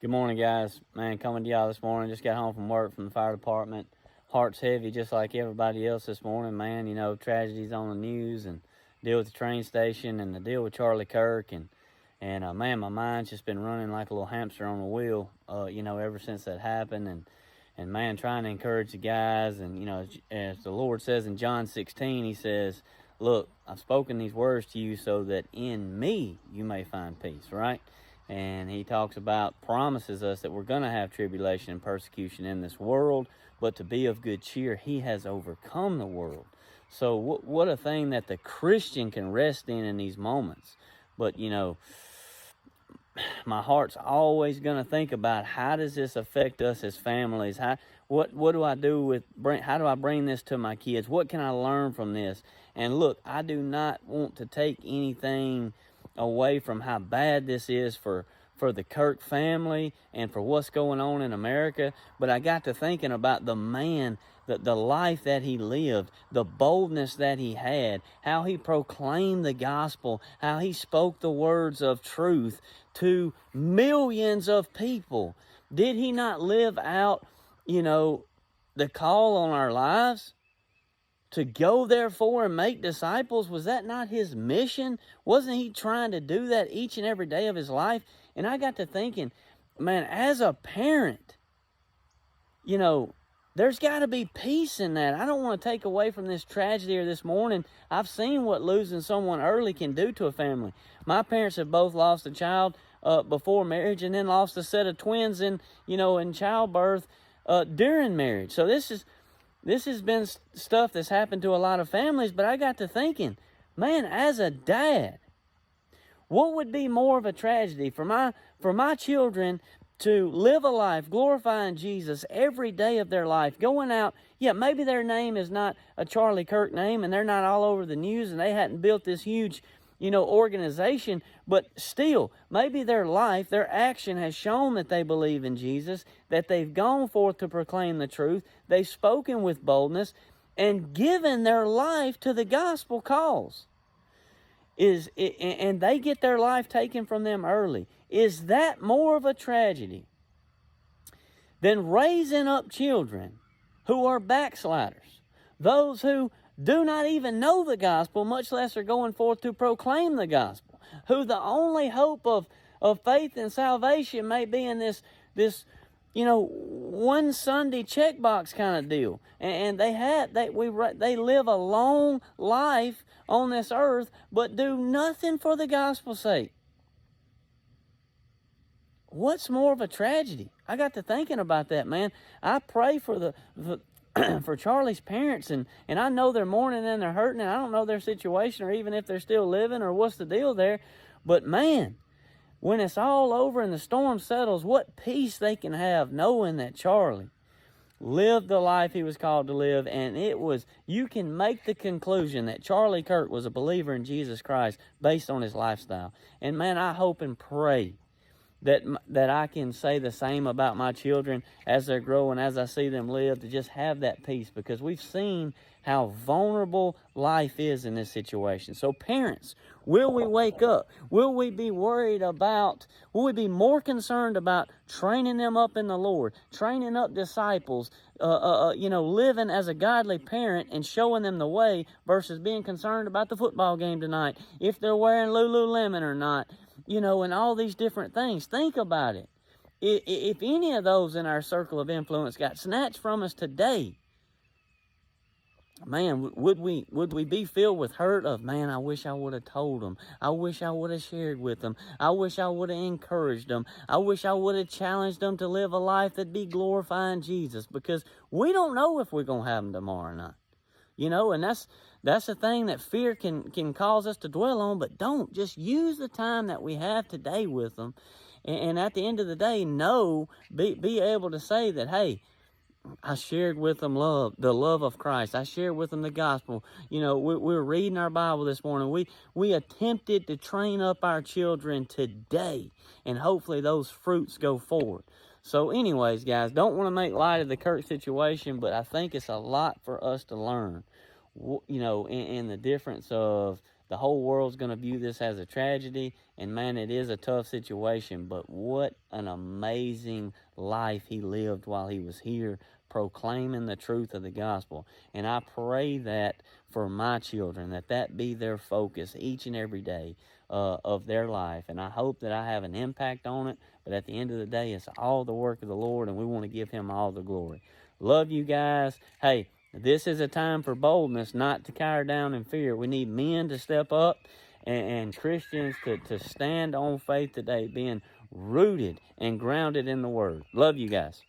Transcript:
Good morning, guys. Man, coming to y'all this morning. Just got home from work from the fire department. Heart's heavy, just like everybody else this morning, man. You know, tragedies on the news and deal with the train station and the deal with Charlie Kirk and man, my mind's just been running like a little hamster on a wheel. Ever since that happened and man, trying to encourage the guys and as the Lord says in John 16, He says, "Look, I've spoken these words to you so that in Me you may find peace." Right? And he talks about, promises us that we're going to have tribulation and persecution in this world, but to be of good cheer. He has overcome the world. So what a thing that the Christian can rest in these moments. But my heart's always going to think about, how does this affect us as families? What do I do with how do I bring this to my kids? What can I learn from this? And look, I do not want to take anything away from how bad this is for the Kirk family and for what's going on in America. But I got to thinking about the man, the life that he lived, the boldness that he had, how he proclaimed the gospel, how he spoke the words of truth to millions of people. Did he not live out, the call on our lives? To go therefore and make disciples, was that not his mission? Wasn't he trying to do that each and every day of his life? And I got to thinking, man, as a parent, there's got to be peace in that. I don't want to take away from this tragedy or this morning. I've seen what losing someone early can do to a family. My parents have both lost a child before marriage, and then lost a set of twins in childbirth during marriage. So this has been stuff that's happened to a lot of families. But I got to thinking, man, as a dad, what would be more of a tragedy for my children to live a life glorifying Jesus every day of their life, going out, maybe their name is not a Charlie Kirk name and they're not all over the news and they hadn't built this huge organization, but still, maybe their life, their action has shown that they believe in Jesus, that they've gone forth to proclaim the truth, they've spoken with boldness, and given their life to the gospel cause. And they get their life taken from them early. Is that more of a tragedy than raising up children who are backsliders, those who do not even know the gospel, much less are going forth to proclaim the gospel, who the only hope of faith and salvation may be in this one Sunday checkbox kind of deal, and they live a long life on this earth, but do nothing for the gospel's sake. What's more of a tragedy? I got to thinking about that, man. I pray for for Charlie's parents, and I know they're mourning and they're hurting, and I don't know their situation or even if they're still living or what's the deal there. But man, when it's all over and the storm settles, what peace they can have knowing that Charlie lived the life he was called to live. And you can make the conclusion that Charlie Kirk was a believer in Jesus Christ based on his lifestyle. And man, I hope and pray that I can say the same about my children as they're growing, as I see them live, to just have that peace, because we've seen how vulnerable life is in this situation. So parents, will we wake up? Will we be will we be more concerned about training them up in the Lord, training up disciples, living as a godly parent and showing them the way, versus being concerned about the football game tonight, if they're wearing Lululemon or not, and all these different things. Think about it. If any of those in our circle of influence got snatched from us today, man, would we be filled with hurt of, man, I wish I would have told them. I wish I would have shared with them. I wish I would have encouraged them. I wish I would have challenged them to live a life that'd be glorifying Jesus, because we don't know if we're going to have them tomorrow or not. And that's the thing that fear can cause us to dwell on. But don't just use the time that we have today with them, and at the end of the day, be able to say that, hey, I shared with them the love of Christ. I shared with them the gospel. We're reading our Bible this morning. We attempted to train up our children today, and hopefully those fruits go forward. So anyways, guys, don't want to make light of the Kirk situation, but I think it's a lot for us to learn, in the difference of The whole world's going to view this as a tragedy, and man, it is a tough situation, but what an amazing life he lived while he was here proclaiming the truth of the gospel. And I pray that for my children, that be their focus each and every day of their life. And I hope that I have an impact on it, but at the end of the day, it's all the work of the Lord, and we want to give him all the glory. Love you guys. Hey, this is a time for boldness, not to cower down in fear. We need men to step up and Christians to stand on faith today, being rooted and grounded in the Word. Love you guys.